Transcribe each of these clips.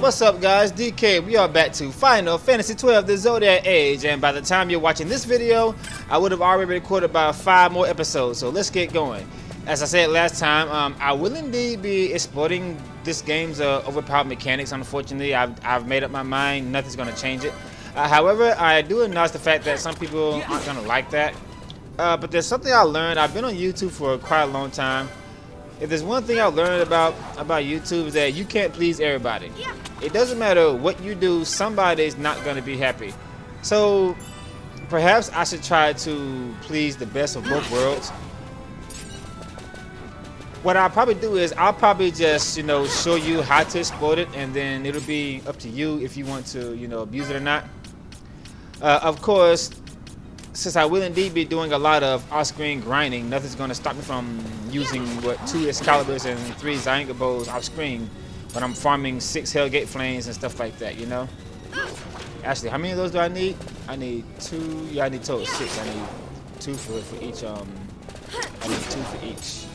What's up, guys? DK. We are back to Final Fantasy XII, the Zodiac Age, and by the time you're watching this video, I would have already recorded about 5 more episodes, so let's get going. As I said last time, I will indeed be exploiting this game's overpowered mechanics. Unfortunately, I've made up my mind, nothing's going to change it. However, I do acknowledge the fact that some people aren't going to like that, but there's something I learned. I've been on YouTube for quite a long time. If there's one thing I learned about YouTube is that you can't please everybody. It doesn't matter what you do, somebody's not going to be happy. So perhaps I should try to please the best of both worlds. What I'll probably do is I'll probably just, show you how to exploit it, and then it'll be up to you if you want to, abuse it or not. Of course, since I will indeed be doing a lot of off-screen grinding, nothing's going to stop me from using 2 Excaliburs and 3 Zodiac bows off-screen when I'm farming 6 Hellgate Flames and stuff like that, Actually, how many of those do I need? I need 2. Yeah, I need total 6. I need 2 for each. I need 2 for each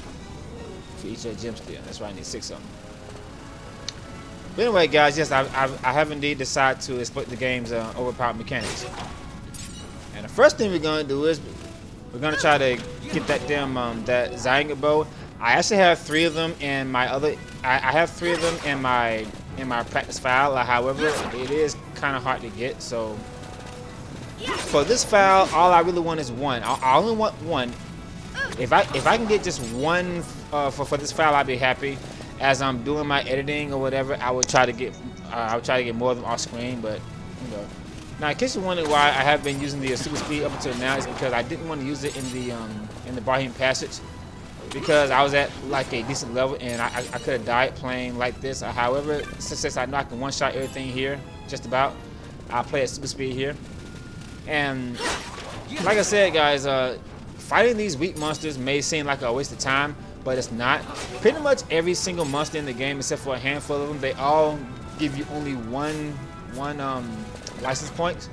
gem steal. That's why I need 6 of them. But anyway, guys, yes, I have indeed decided to exploit the game's overpowered mechanics. And the first thing we're gonna do is we're gonna try to get that damn that Zodiac bow. I actually have 3 of them in my other. I have 3 of them in my practice file. However, it is kind of hard to get. So for this file, all I really want is 1. I only want 1. If I can get just 1 for this file, I'll be happy. As I'm doing my editing or whatever, I will try to get more of them off screen. But now, in case you're wondering why I have been using the super speed up until now, is because I didn't want to use it in the Bohemian Passage, because I was at like a decent level and I could have died playing like this. However, since I know I can one-shot everything here, just about, I'll play at super speed here. And like I said, guys, fighting these weak monsters may seem like a waste of time, but it's not. Pretty much every single monster in the game, except for a handful of them, they all give you only one license points.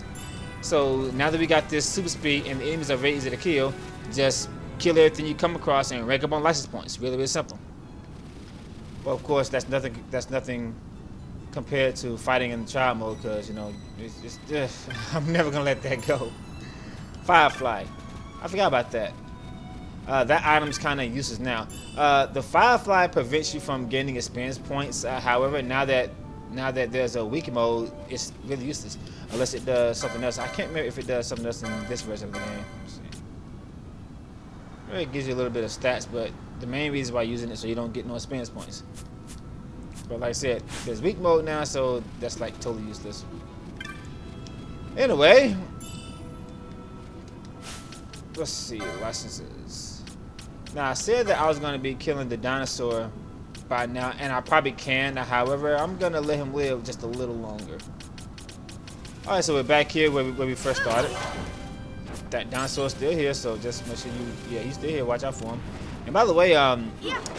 So now that we got this super speed and the enemies are very easy to kill, just kill everything you come across and rank up on license points. Really, really simple. But of course, that's nothing compared to fighting in the trial mode, because I'm never gonna let that go. Firefly, I forgot about that. That item's kind of useless now. The Firefly prevents you from gaining experience points. However, now that there's a weak mode, it's really useless unless it does something else. I can't remember if it does something else in this version of the game. Let's see. It gives you a little bit of stats, but the main reason why using it so you don't get no experience points. But like I said, there's weak mode now, so that's like totally useless. Anyway, let's see, licenses. Now I said that I was going to be killing the dinosaur by now, and I probably can. However, I'm going to let him live just a little longer. Alright, so we're back here where we first started. That dinosaur's still here, so just make sure he's still here. Watch out for him. And by the way,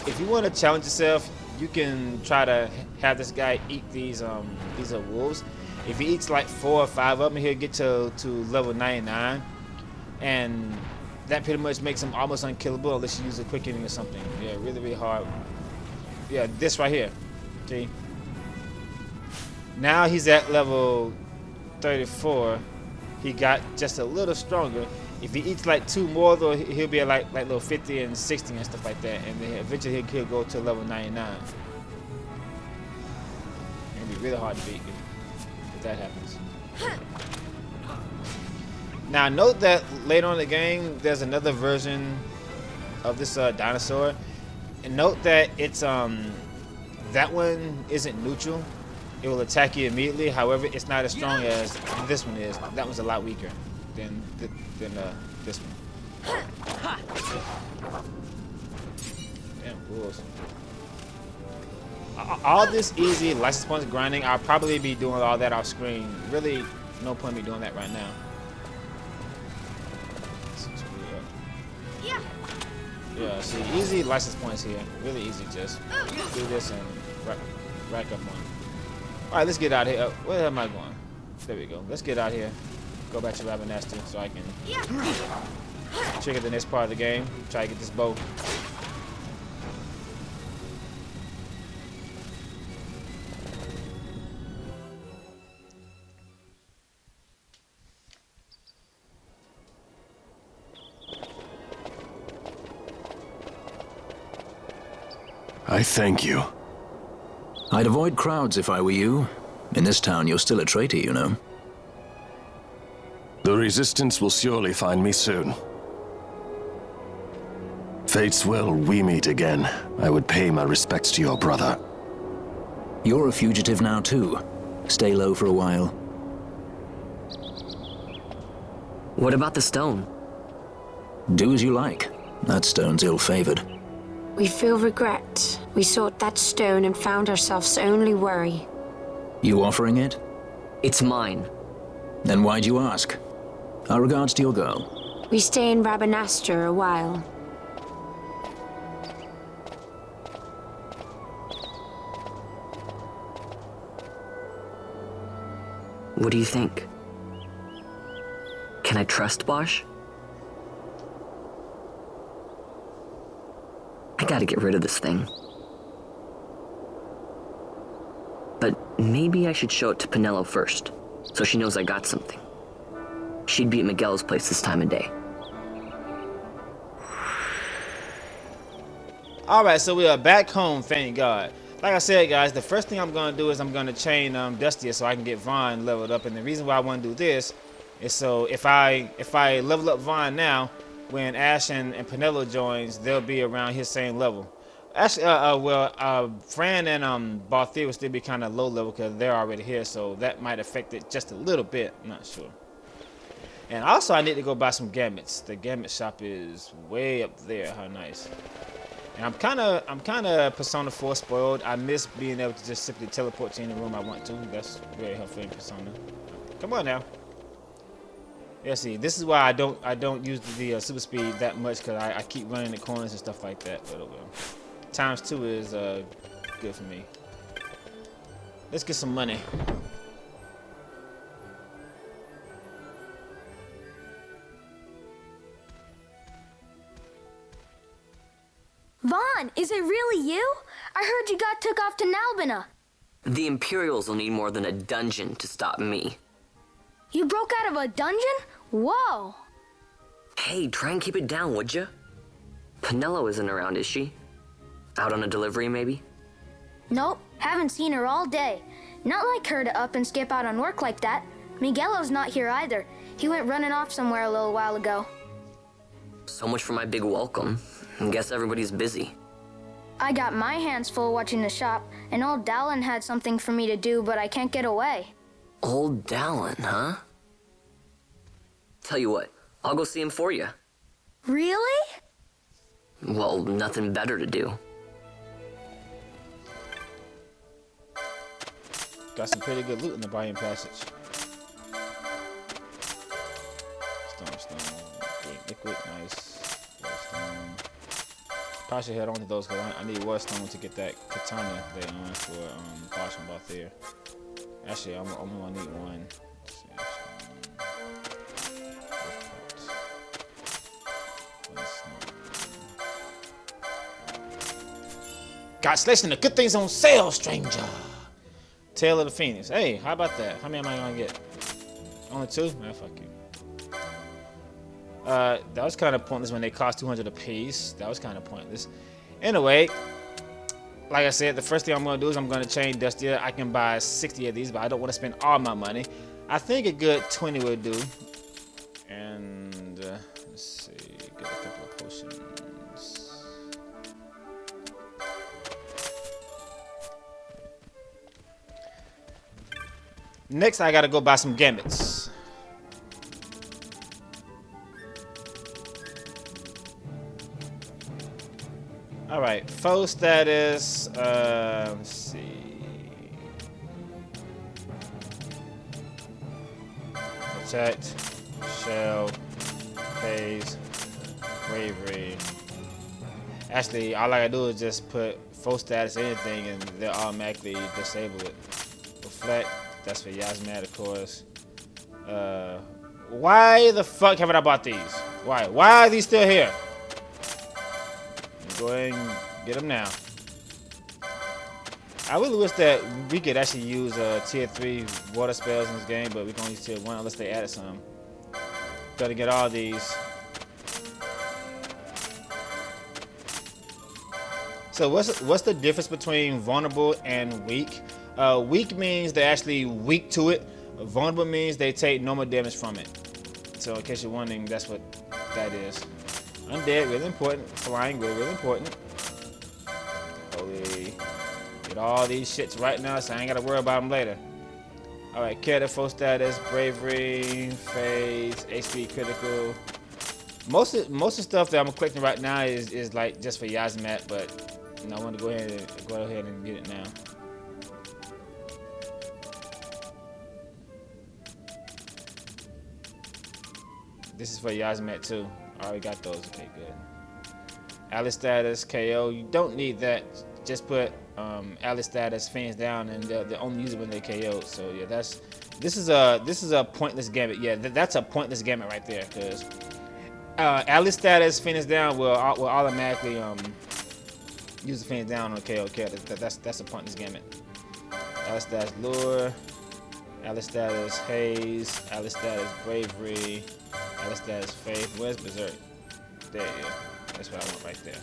if you want to challenge yourself, you can try to have this guy eat these wolves. If he eats like 4 or 5 of them, he'll get to level 99, and that pretty much makes him almost unkillable unless you use a quick ending or something. Yeah, really, really hard. Yeah, this right here. See? Now he's at level 34. He got just a little stronger. If he eats like 2 more, though, he'll be at like level 50 and 60 and stuff like that. And then eventually he'll go to level 99. It'll be really hard to beat if that happens. Now note that later on in the game, there's another version of this dinosaur. And note that it's that one isn't neutral. It will attack you immediately. However, it's not as strong as this one is. That one's a lot weaker than this one. Damn fools. All this easy license points grinding, I'll probably be doing all that off screen. Really, no point in me doing that right now. Yeah, see, easy license points here. Really easy, just do this and rack up one. Alright, let's get out of here. Where the hell am I going? There we go. Let's get out here. Go back to Rabanastre so I can trigger the next part of the game. Try to get this bow. I thank you. I'd avoid crowds if I were you. In this town, you're still a traitor, you know. The Resistance will surely find me soon. Fate's will, we meet again. I would pay my respects to your brother. You're a fugitive now, too. Stay low for a while. What about the stone? Do as you like. That stone's ill-favored. We feel regret. We sought that stone and found ourselves only worry. You offering it? It's mine. Then why'd you ask? Our regards to your girl. We stay in Rabanastre a while. What do you think? Can I trust Bosch? I gotta get rid of this thing. But maybe I should show it to Penelo first, so she knows I got something. She'd be at Miguel's place this time of day. Alright, so we are back home, thank God. Like I said, guys, the first thing I'm going to do is I'm going to chain Dustia so I can get Vaughn leveled up. And the reason why I want to do this is so if I level up Vaughn now, when Ash and Penelo joins, they'll be around his same level. Actually, Fran and Balthier will still be kind of low level because they're already here, so that might affect it just a little bit. I'm not sure. And also, I need to go buy some gamuts. The gamut shop is way up there. How nice. And I'm kind of Persona 4 spoiled. I miss being able to just simply teleport to any room I want to. That's very helpful in Persona. Come on now. Yeah, see, this is why I don't use the super speed that much because I keep running the corners and stuff like that. But ×2 is good for me. Let's get some money. Vaughn, is it really you? I heard you got took off to Nalbina. The Imperials will need more than a dungeon to stop me. You broke out of a dungeon? Whoa! Hey, try and keep it down, would ya? Penelo isn't around, is she? Out on a delivery, maybe? Nope, haven't seen her all day. Not like her to up and skip out on work like that. Miguelo's not here either. He went running off somewhere a little while ago. So much for my big welcome. I guess everybody's busy. I got my hands full watching the shop, and old Dallin had something for me to do, but I can't get away. Old Dallin, huh? Tell you what, I'll go see him for you. Really? Well, nothing better to do. Got some pretty good loot in the Bayern passage. Stone, liquid, nice. Stone. Probably should head on to those because I need Stone to get that katana there on for Bosch and Balthier. Actually, I'm only gonna need one. Got selection of good things on sale, stranger. Tail of the Phoenix. Hey, how about that? How many am I gonna get? Only 2? Man, fuck you. That was kind of pointless when they cost 200 a piece. That was kind of pointless. Anyway, like I said, the first thing I'm gonna do is I'm gonna chain Dustia. I can buy 60 of these, but I don't want to spend all my money. I think a good 20 would do. And let's see, get a couple of potions. Next, I gotta go buy some gamuts. Alright, foe status, let's see. Protect, shell, pays, bravery. Actually, all I gotta do is just put foe status anything and they'll automatically disable it. Reflect, that's for Yasmat, of course. Why the fuck haven't I bought these? Why? Why are these still here? Go ahead and get them now. I really wish that we could actually use tier 3 water spells in this game, but we can only use tier 1 unless they added some. Gotta get all these. So what's the difference between vulnerable and weak? Weak means they're actually weak to it. Vulnerable means they take normal damage from it. So in case you're wondering, that's what that is. Undead, really important. Flying, really important. Holy. Get all these shits right now, so I ain't gotta worry about them later. Alright, character full status, bravery, phase, HP critical. Most of the stuff that I'm collecting right now is like just for Yazmat, but I want to go ahead and get it now. This is for Yazmat too. I already got those. Okay, good. Ally status, KO. You don't need that. Just put ally status, fans down, and they only use it when they KO. So yeah, this is a pointless gambit. Yeah, that's a pointless gambit right there, because ally status, finish down will automatically use the finish down on a KO character. That's a pointless gambit. Ally status lure, ally status haze, ally status bravery, ally status faith. Where's berserk? There you go. That's what I want right there.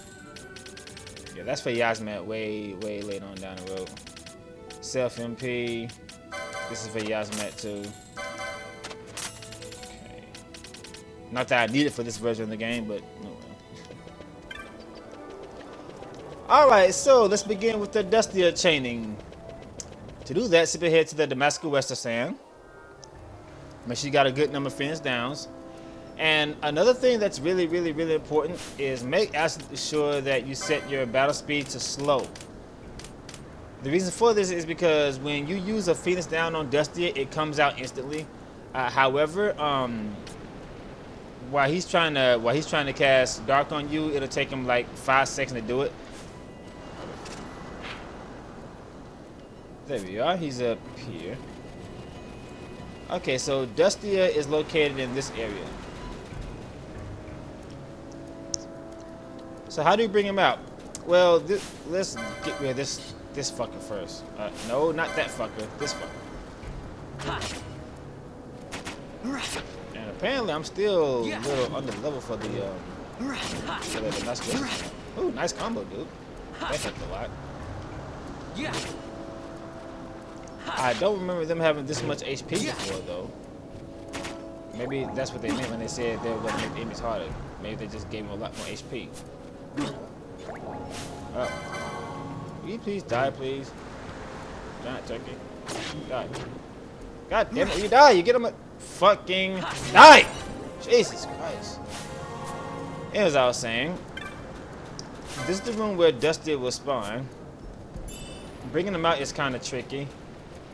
Yeah, that's for Yazmat way later on down the road. Self MP. This is for Yazmat too. Okay. Not that I need it for this version of the game, but no. Alright, so let's begin with the Dustia chaining. To do that, simply head to the Damascus Western Sand. Make sure you got a good number of finish downs. And another thing that's really important is make absolutely sure that you set your battle speed to slow. The reason for this is because when you use a Phoenix down on Dustia, it comes out instantly. However, while he's trying to cast Dark on you, it'll take him like 5 seconds to do it. There we are. He's up here. Okay, so Dustia is located in this area. So how do you bring him out? Well, let's get rid of this fucker first. No, not that fucker. This fucker. And apparently, I'm still a little under level for the Damascus. Ooh, nice combo, dude. That helped a lot. I don't remember them having this much HP before, though. Maybe that's what they meant when they said they were going to make the enemies harder. Maybe they just gave them a lot more HP. Will you please die, please? Giant turkey. Die. God damn it, you die. You get him a fucking die. Jesus Christ. As I was saying, this is the room where Dustia will spawn. Bringing him out is kind of tricky,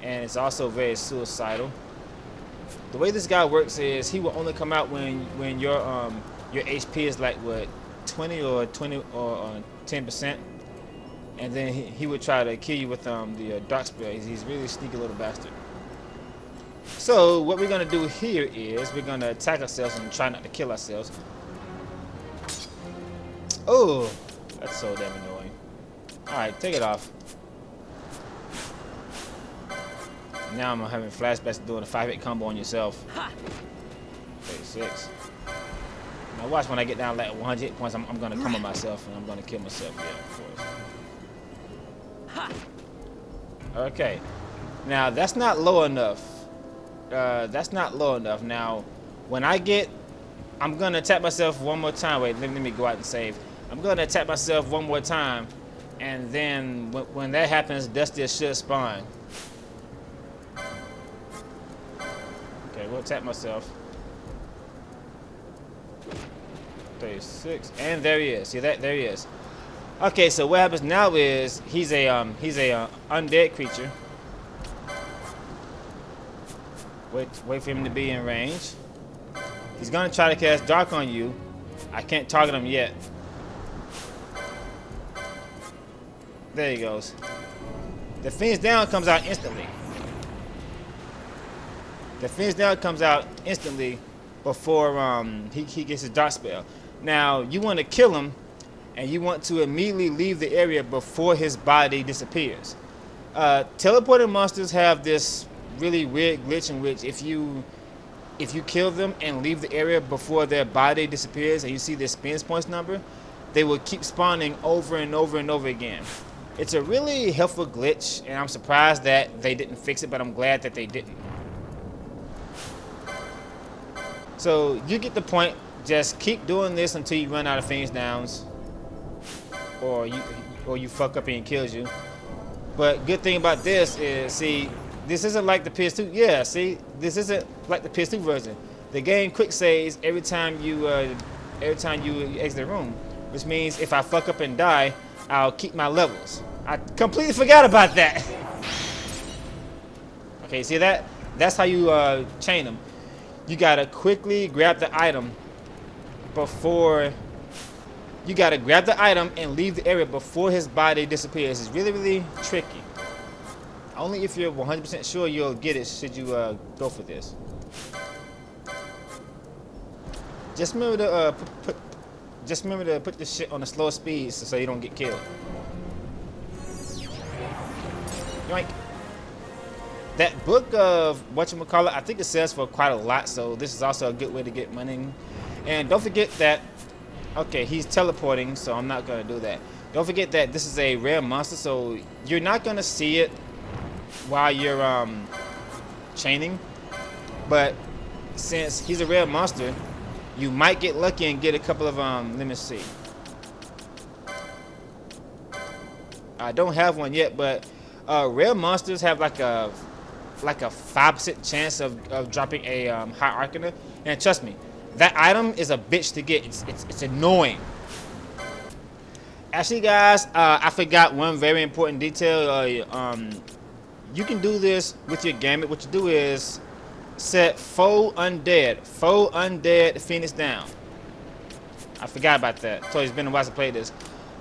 and it's also very suicidal. The way this guy works is he will only come out when your HP is like what, 20 or 10%, and then he would try to kill you with the dark spell. He's really sneaky little bastard. So what we're gonna do here is we're gonna attack ourselves and try not to kill ourselves. Oh, that's so damn annoying. All right, take it off. Now I'm having flashbacks to doing a 5-hit combo on yourself. 36. Now watch when I get down like 100 hit points, I'm gonna come on myself and I'm gonna kill myself. Yeah, of course. Okay. Now that's not low enough. That's not low enough. Now, when I'm gonna attack myself one more time. Wait, let me go out and save. I'm gonna attack myself one more time, and then when that happens, Dustia should spawn. Okay, we'll attack myself. 36, and there he is. See that? There he is. Okay, so what happens now is he's a undead creature. Wait for him to be in range. He's gonna try to cast Dark on you. I can't target him yet. There he goes. The Phoenix Down comes out instantly. The Phoenix Down comes out instantly before he gets his Dark spell. Now you want to kill him, and you want to immediately leave the area before his body disappears. Teleporting monsters have this really weird glitch in which if you kill them and leave the area before their body disappears and you see their spins points number, they will keep spawning over and over and over again. It's a really helpful glitch, and I'm surprised that they didn't fix it, but I'm glad that they didn't. So you get the point. Just keep doing this until you run out of Phoenix Downs, or you fuck up and it kills you. But good thing about this is, see, this isn't like the PS2. Yeah, see, this isn't like the PS2 version. The game quick saves every time you exit the room, which means if I fuck up and die, I'll keep my levels. I completely forgot about that. Okay, see that? That's how you chain them. You gotta quickly grab the item before. You gotta grab the item and leave the area before his body disappears. It's really, really tricky. Only if you're 100% sure you'll get it should you go for this. Just remember to put this shit on the slow speed so you don't get killed. Yoink. That book of whatchamacallit, I think it sells for quite a lot, so this is also a good way to get money. And don't forget that, okay, he's teleporting, so I'm not gonna do that. Don't forget that this is a rare monster, so you're not gonna see it while you're chaining. But since he's a rare monster, you might get lucky and get a couple of let me see. I don't have one yet, but rare monsters have like a 5% chance of dropping a high arcana, and trust me, that item is a bitch to get. It's annoying. Actually, guys, I forgot one very important detail. You can do this with your gambit. What you do is set foe undead Phoenix down. I forgot about that. So it's been a while since I played this.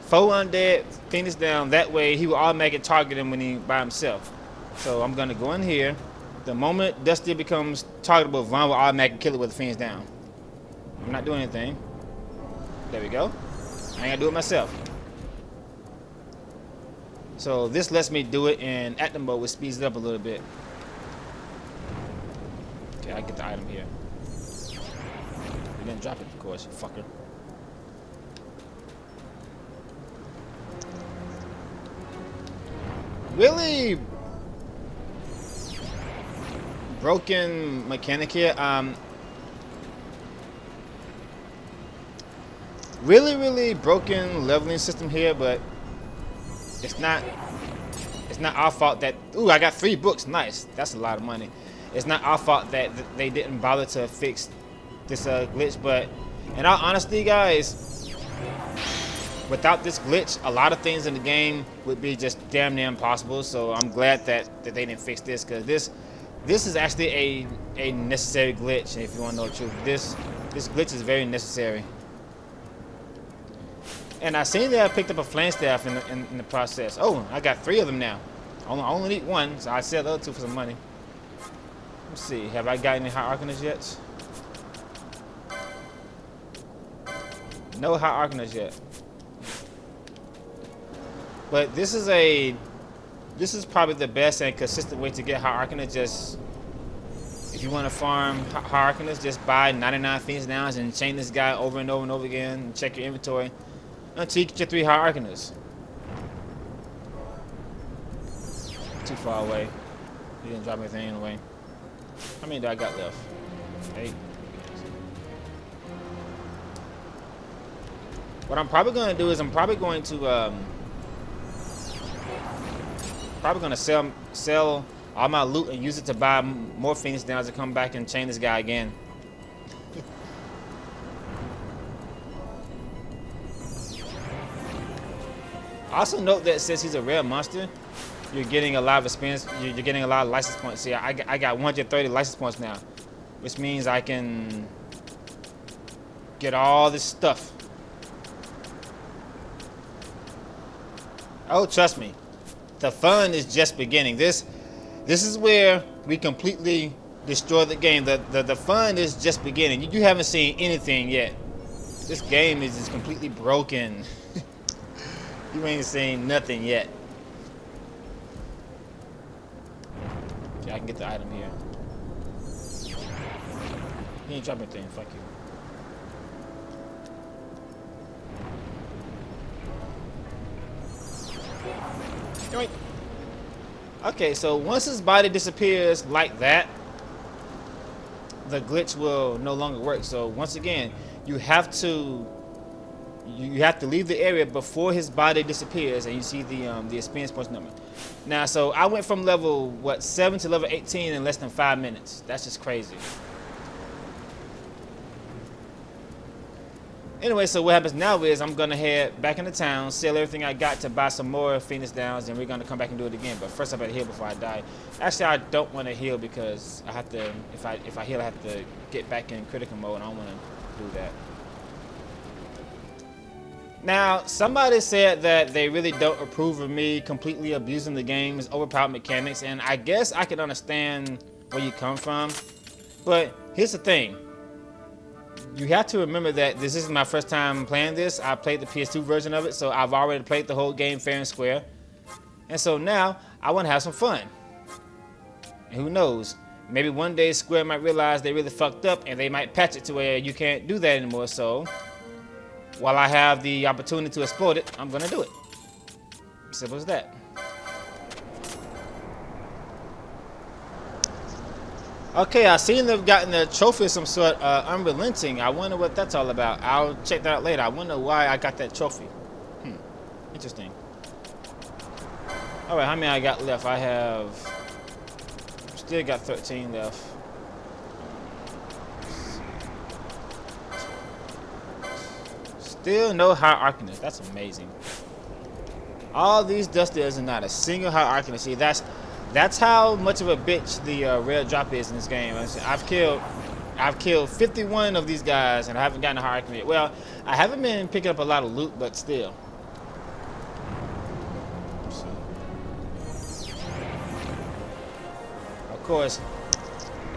Foe undead Phoenix down. That way he will automatically target him when he by himself. So I'm gonna go in here. The moment Dustia becomes targetable, Vaughn will automatically kill it with the Phoenix down. I'm not doing anything. There we go. I ain't gotta do it myself. So this lets me do it in active mode, which speeds it up a little bit. Okay, I get the item here. You didn't drop it, of course, you fucker. Really broken mechanic here. Really broken leveling system here, but it's not our fault that. Ooh, I got 3 books. Nice. That's a lot of money. It's not our fault that they didn't bother to fix this glitch, but in all honesty, guys, without this glitch, a lot of things in the game would be just damn near impossible. So I'm glad that they didn't fix this, because this is actually a necessary glitch. If you want to know the truth, this glitch is very necessary. And I seen that I picked up a flame staff in the process. Oh, I got 3 of them now. I only need 1, so I sell the other 2 for some money. Let's see, have I got any high arcanas yet? No high arcanas yet. But this is probably the best and consistent way to get high arcana. Just if you want to farm high arcanas, just buy 99 Phoenix Downs and chain this guy over and over and over again, and check your inventory until you get your 3 high arcanas. Too far away. He didn't drop anything anyway. How many do I got left? 8. What I'm probably going to do is I'm probably going to sell all my loot and use it to buy more Phoenix Downs to come back and chain this guy again. Also note that since he's a rare monster, you're getting a lot of experience. You're getting a lot of license points. See, I got 130 license points now, which means I can get all this stuff. Oh, trust me, the fun is just beginning. This is where we completely destroy the game. The fun is just beginning. You haven't seen anything yet. This game is just completely broken. You ain't seen nothing yet. Okay, I can get the item here. He ain't dropping anything. Fuck you. Yoink. Okay, so once his body disappears like that, the glitch will no longer work. So once again, you have to leave the area before his body disappears, and you see the experience points number. Now, so I went from level 7 to level 18 in less than 5 minutes. That's just crazy. Anyway, so what happens now is I'm gonna head back into town, sell everything I got to buy some more Phoenix Downs, and we're gonna come back and do it again. But first, I better heal before I die. Actually, I don't want to heal because I have to. If I heal, I have to get back in critical mode, and I don't want to do that. Now, somebody said that they really don't approve of me completely abusing the game's overpowered mechanics, and I guess I can understand where you come from. But here's the thing. You have to remember that this isn't my first time playing this. I played the PS2 version of it, so I've already played the whole game fair and square. And so now, I want to have some fun. And who knows, maybe one day Square might realize they really fucked up and they might patch it to where you can't do that anymore. So, while I have the opportunity to exploit it, I'm gonna do it. Simple as that. Okay, I seen they've gotten the trophy of some sort, Unrelenting. I wonder what that's all about. I'll check that out later. I wonder why I got that trophy. Interesting. Alright, how many I got left? I have... Still got 13 left. Still no high Arcanist. That's amazing. All these Dustias and not a single high Arcanist. See, that's how much of a bitch the rare drop is in this game. I've killed 51 of these guys and I haven't gotten a high Arcanist yet. Well, I haven't been picking up a lot of loot, but still. Of course,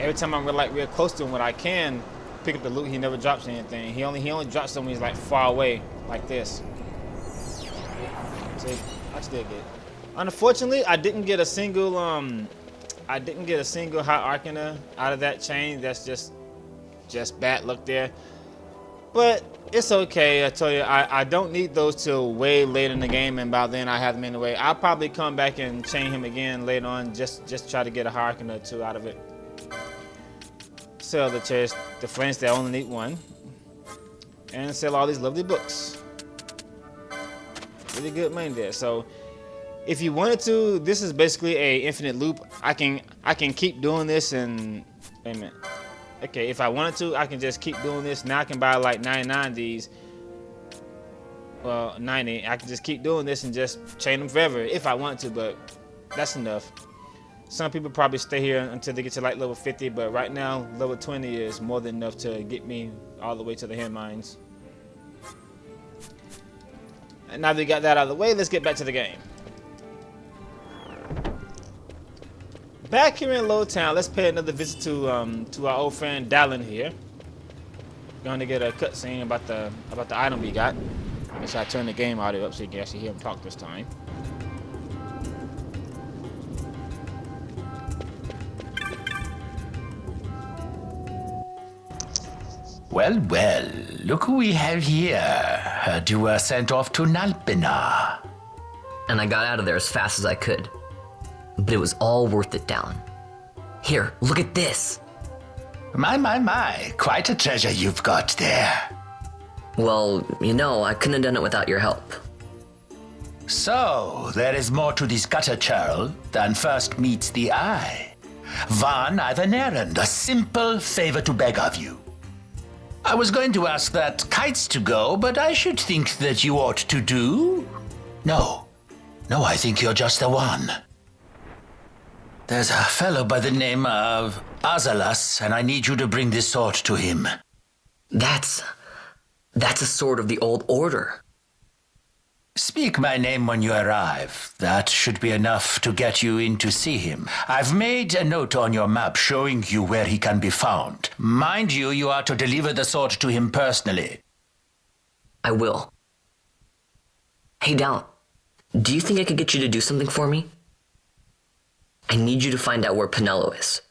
every time I'm real close to him, when I can pick up the loot, he never drops anything. He only drops something when he's like far away, like this. See, I still get it. Unfortunately, I didn't get a single high Arcana out of that chain. That's just bad luck there. But it's okay. I tell you, I don't need those till way later in the game, and by then I have them anyway. I'll probably come back and chain him again later on, just try to get a high Arcana or two out of it. Sell the chest, the friends that only need one, and sell all these lovely books. Really good money there. So if you wanted to, this is basically a infinite loop. I can keep doing this and wait a minute. Okay, if I wanted to, I can just keep doing this. Now I can buy like 99 of these. Well, 90. I can just keep doing this and just chain them forever if I want to, but that's enough. Some people probably stay here until they get to like level 50, but right now, level 20 is more than enough to get me all the way to the hand mines. And now that we got that out of the way, let's get back to the game. Back here in Lowtown, let's pay another visit to our old friend Dallin here. Going to get a cutscene about the item we got. Make sure I turn the game audio up so you can actually hear him talk this time. Well, well, look who we have here. Heard you were sent off to Nalpina. And I got out of there as fast as I could. But it was all worth it, Dallin. Here, look at this. My, quite a treasure you've got there. Well, you know, I couldn't have done it without your help. So, there is more to this gutter churl than first meets the eye. Van, I've an errand, a simple favor to beg of you. I was going to ask that kites to go, but I should think that you ought to do. No, I think you're just the one. There's a fellow by the name of Azalas, and I need you to bring this sword to him. That's a sword of the old order. Speak my name when you arrive. That should be enough to get you in to see him. I've made a note on your map showing you where he can be found. Mind you, you are to deliver the sword to him personally. I will. Hey, Dallin, do you think I could get you to do something for me? I need you to find out where Penelo is.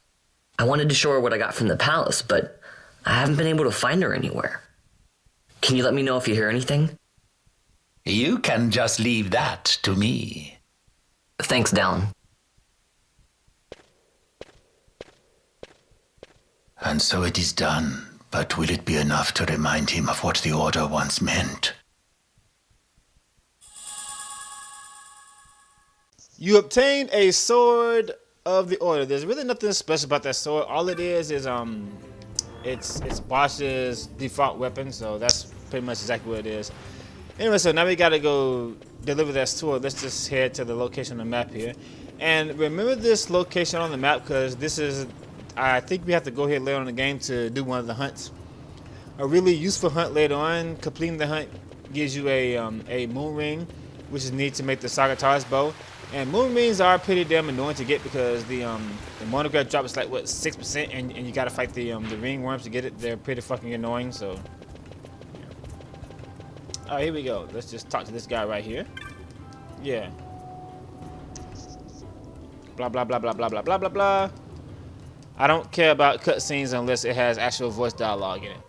I wanted to show her what I got from the palace, but I haven't been able to find her anywhere. Can you let me know if you hear anything? You can just leave that to me. Thanks, Dallin. And so it is done. But will it be enough to remind him of what the Order once meant? You obtain a sword of the Order. There's really nothing special about that sword. All it is it's Bosch's default weapon, so that's pretty much exactly what it is. Anyway, so now we gotta go deliver that sword. Let's just head to the location on the map here. And remember this location on the map, because this is, I think we have to go here later on in the game to do one of the hunts. A really useful hunt later on. Completing the hunt gives you a moon ring, which is needed to make the Sagittarius bow. And moon rings are pretty damn annoying to get, because the monograph drop is like what, 6%, and you gotta fight the ringworms to get it. They're pretty fucking annoying. So, yeah. All right, here we go. Let's just talk to this guy right here. Yeah. Blah blah blah blah blah blah blah blah blah. I don't care about cutscenes unless it has actual voice dialogue in it.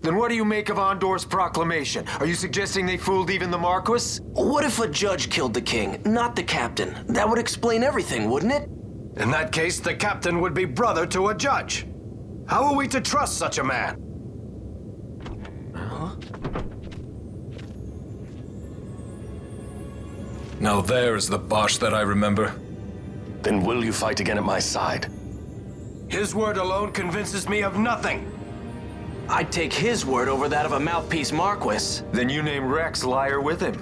Then what do you make of Andor's proclamation? Are you suggesting they fooled even the Marquis? What if a judge killed the king, not the captain? That would explain everything, wouldn't it? In that case, the captain would be brother to a judge. How are we to trust such a man? Huh? Now there is the Bosch that I remember. Then will you fight again at my side? His word alone convinces me of nothing. I'd take his word over that of a mouthpiece Marquis. Then you name Rex liar with him.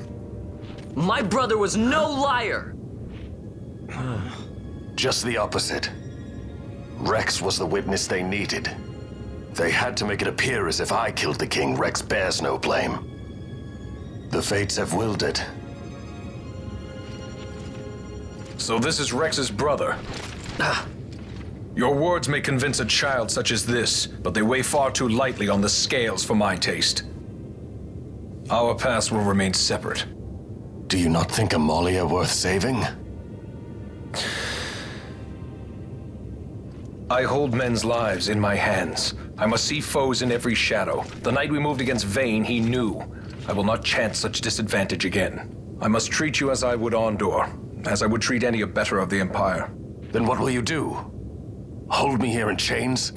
My brother was no liar! Just the opposite. Rex was the witness they needed. They had to make it appear as if I killed the king. Rex bears no blame. The fates have willed it. So this is Rex's brother. Your words may convince a child such as this, but they weigh far too lightly on the scales for my taste. Our paths will remain separate. Do you not think Amalia worth saving? I hold men's lives in my hands. I must see foes in every shadow. The night we moved against Vayne, he knew. I will not chance such disadvantage again. I must treat you as I would Andor, as I would treat any abettor of the Empire. Then what will you do? Hold me here in chains?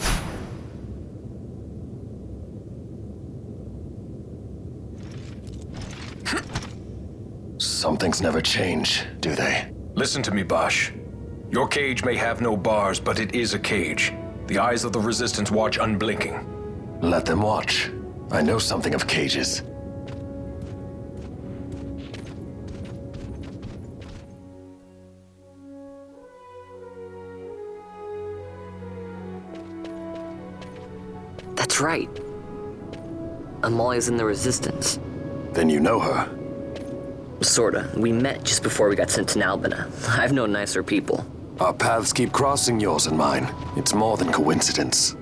Some things never change, do they? Listen to me, Bosch. Your cage may have no bars, but it is a cage. The eyes of the Resistance watch unblinking. Let them watch. I know something of cages. That's right. Amalia's in the Resistance. Then you know her. Sorta. We met just before we got sent to Nalbina. I've known nicer people. Our paths keep crossing, yours and mine. It's more than coincidence.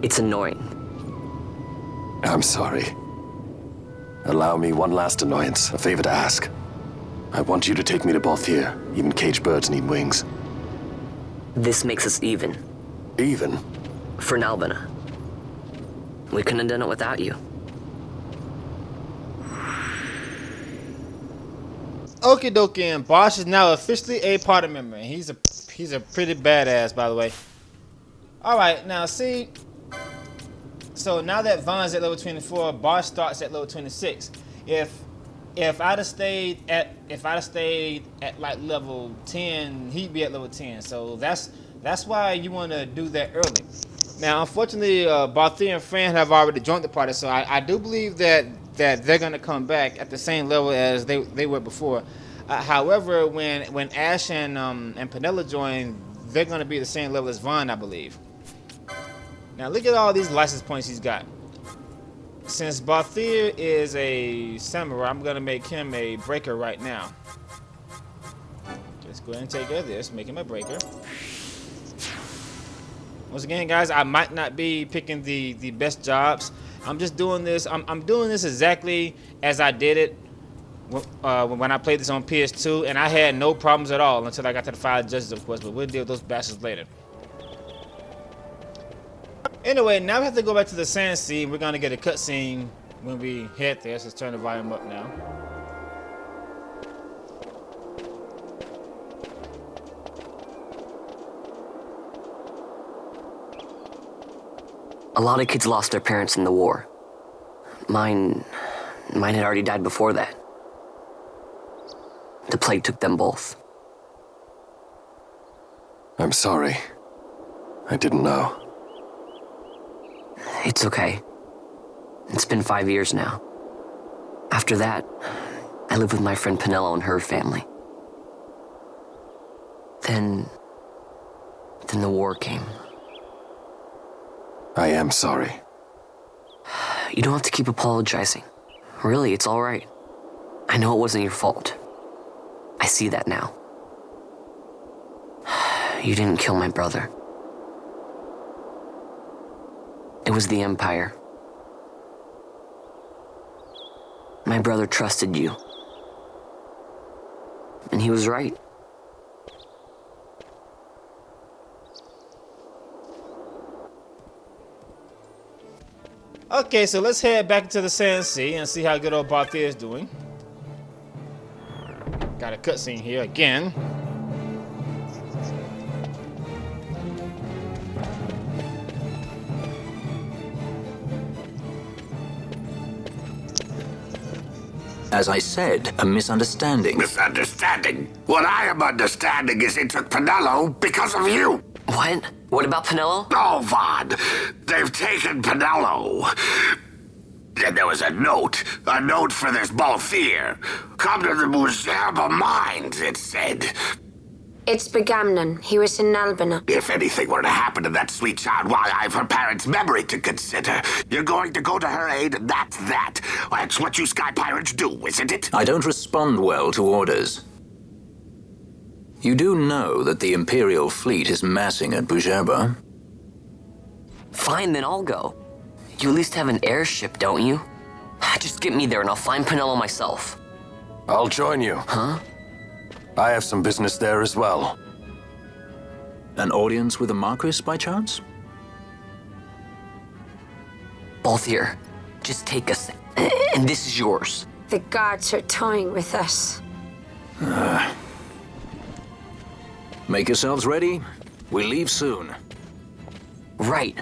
It's annoying. I'm sorry. Allow me one last annoyance, a favor to ask. I want you to take me to Balthier. Even caged birds need wings. This makes us even. Even? For Nalbina. We couldn't have done it without you. Okie dokie, and Bosch is now officially a party member. And he's a pretty badass, by the way. Alright, now see. So now that Vaughn's at level 24, Bosch starts at level 26. If I'd have stayed at like level 10, he'd be at level 10. So that's why you want to do that early. Now, unfortunately, Balthier and Fran have already joined the party, so I do believe that they're gonna come back at the same level as they were before. However, when Ash and Penella join, they're gonna be the same level as Vaughn, I believe. Now look at all these license points he's got. Since Balthier is a samurai, I'm gonna make him a breaker right now. Let's go ahead and take care of this, make him a breaker. Once again, guys, I might not be picking the best jobs. I'm just doing this. I'm doing this exactly as I did it when I played this on PS2, and I had no problems at all until I got to the 5 judges, of course. But we'll deal with those bastards later. Anyway, now we have to go back to the sand sea. We're gonna get a cutscene when we head there. So let's turn the volume up now. A lot of kids lost their parents in the war. Mine had already died before that. The plague took them both. I'm sorry. I didn't know. It's okay. It's been 5 years now. After that, I lived with my friend Penelo and her family. Then the war came. I am sorry. You don't have to keep apologizing. Really, it's all right. I know it wasn't your fault. I see that now. You didn't kill my brother. It was the Empire. My brother trusted you. And he was right. Okay, so let's head back to the Sand Sea and see how good old Balthier is doing. Got a cutscene here again. As I said, a misunderstanding. Misunderstanding? What I am understanding is it took Penelo because of you. What? What about Penelo? Oh, Vaughn. They've taken Penelo. And there was a note for this Balthier. Come to the Muserba Mines, it said. It's Begamnon. He was in Albina. If anything were to happen to that sweet child, why, I've her parents' memory to consider. You're going to go to her aid, and that's that. That's what you sky pirates do, isn't it? I don't respond well to orders. You do know that the Imperial fleet is massing at Bujerba? Fine, then I'll go. You at least have an airship, don't you? Just get me there and I'll find Penelo myself. I'll join you. Huh? I have some business there as well. An audience with the Marquis, by chance? Balthier, just take us, and this is yours. The guards are toying with us. Make yourselves ready. We leave soon. Right.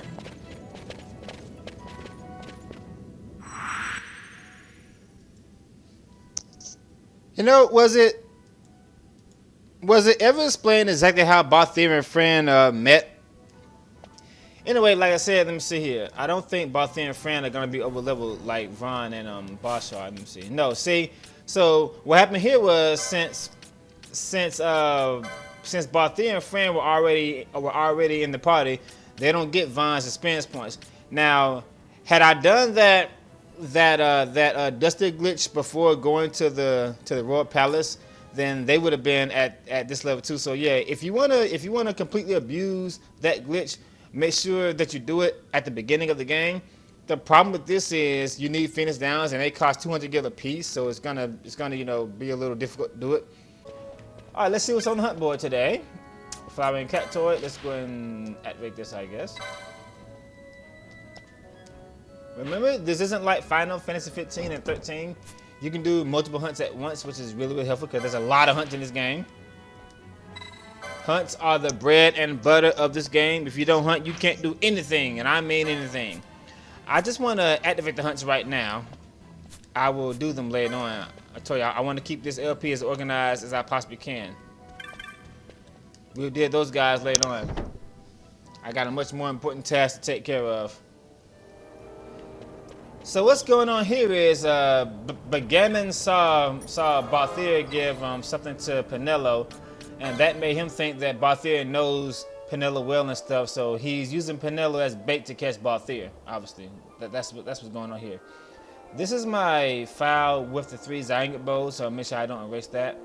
You know, was it ever explained exactly how Balthier and Fran met? Anyway, like I said, let me see here. I don't think Balthier and Fran are gonna be over leveled like Vaughn and Bashar. Let me see. No, see. So what happened here was since Balthier and Fran were already in the party, they don't get Vaughn's experience points. Now, had I done that Dustia glitch before going to the Royal Palace, then they would have been at this level too. So yeah, if you wanna completely abuse that glitch, make sure that you do it at the beginning of the game. The problem with this is you need Phoenix Downs and they cost 200 gil a piece, so it's gonna be a little difficult to do it. All right, let's see what's on the hunt board today. Flowering cat toy. Let's go and activate this, I guess. Remember, this isn't like Final Fantasy 15 and 13. You can do multiple hunts at once, which is really, really helpful because there's a lot of hunts in this game. Hunts are the bread and butter of this game. If you don't hunt, you can't do anything, and I mean anything. I just want to activate the hunts right now. I will do them later on. I told you, I want to keep this LP as organized as I possibly can. We'll deal those guys later on. I got a much more important task to take care of. So what's going on here is Begamnon saw Balthier give something to Penelo, and that made him think that Balthier knows Penelo well and stuff. So he's using Penelo as bait to catch Balthier. Obviously, that's what's going on here. This is my file with the 3 Zygot bows, so I'll make sure I don't erase that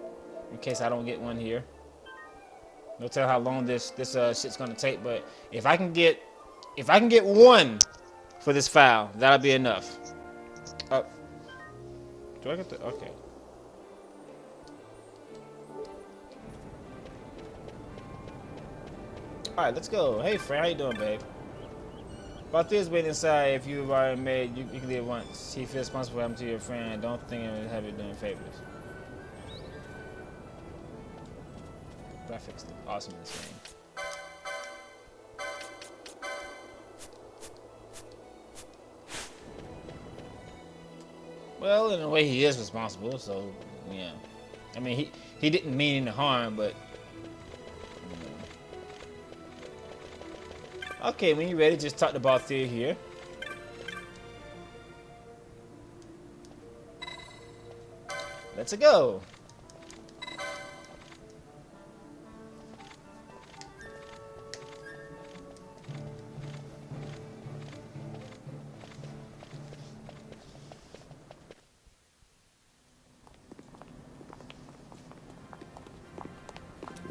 in case I don't get one here. No tell how long this shit's gonna take, but if I can get one for this file, that'll be enough. Do I get the okay? All right, let's go. Hey, Fran, how you doing, babe? Balthier's waiting inside. If you've already made, you can leave once. He feels responsible for him to your friend. Don't think it would have you doing favors. Graphics look awesome in this game. Well, in a way, he is responsible. So, yeah. I mean, he didn't mean any harm, but. Okay, when you're ready, just talk to Balthier here. Let's go.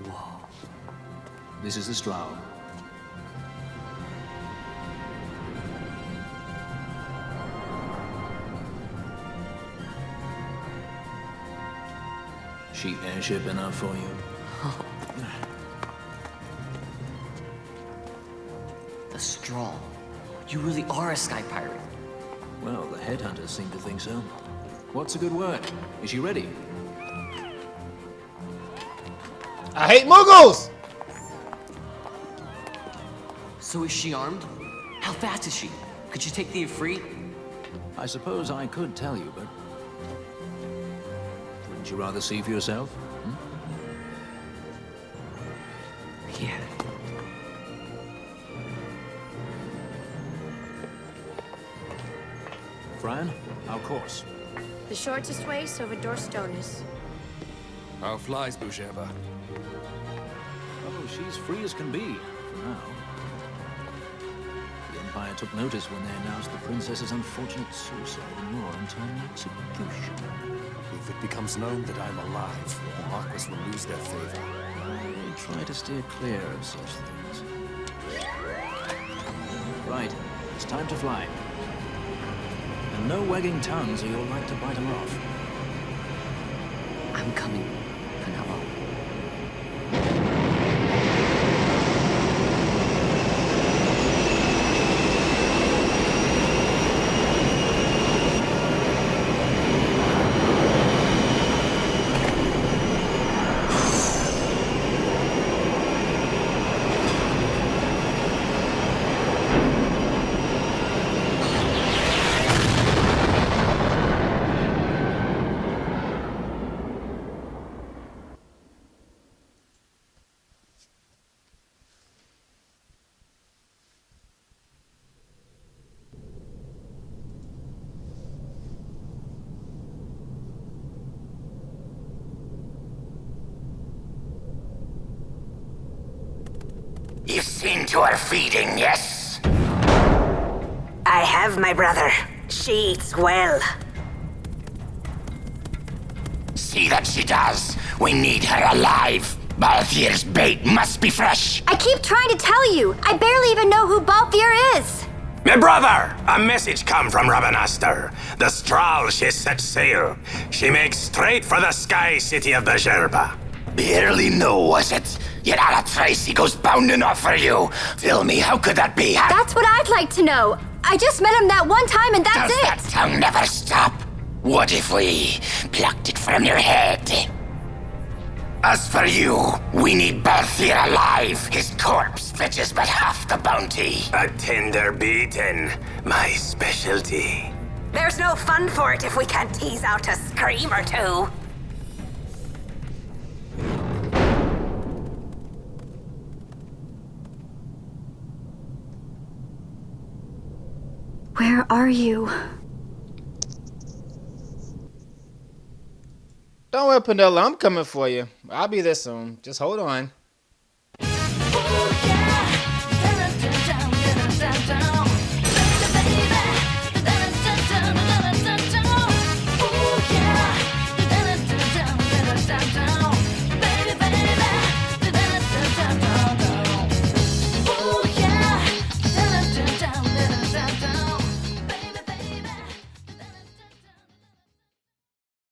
Whoa. This is the Strahl. Cheap airship enough for you? The Strahl. You really are a sky pirate. Well, the headhunters seem to think so. What's a good word? Is she ready? I hate Muggles! So is she armed? How fast is she? Could she take the Ifrit? I suppose I could tell you, but... Wouldn't you rather see for yourself? Hmm? Yeah. Fran, our course. The shortest way is over Dorstones. How flies Bujeba? Oh, she's free as can be, for now. The Empire took notice when they announced the princess's unfortunate suicide and your untimely execution. If it becomes known that I'm alive, the Marquis will lose their favor. I try to steer clear of such things. Right, it's time to fly. And no wagging tongues or you'll like to bite them off. I'm coming, Penelo. You've seen to her feeding, yes? I have, my brother. She eats well. See that she does. We need her alive. Balthier's bait must be fresh. I keep trying to tell you. I barely even know who Balthier is. My brother, a message come from Rabanastre. The Strahl, she set sail. She makes straight for the sky city of Bujeba. Barely know, was it? Yet Ala Tracy goes bounding off for you. Fill me, how could that be? That's what I'd like to know. I just met him that one time and that's Does it. that tongue never stop? What if we plucked it from your head? As for you, we need Balthier alive. His corpse fetches but half the bounty. A tender beating, my specialty. There's no fun for it if we can't tease out a scream or two. Where are you? Don't worry, Penelo. I'm coming for you. I'll be there soon. Just hold on.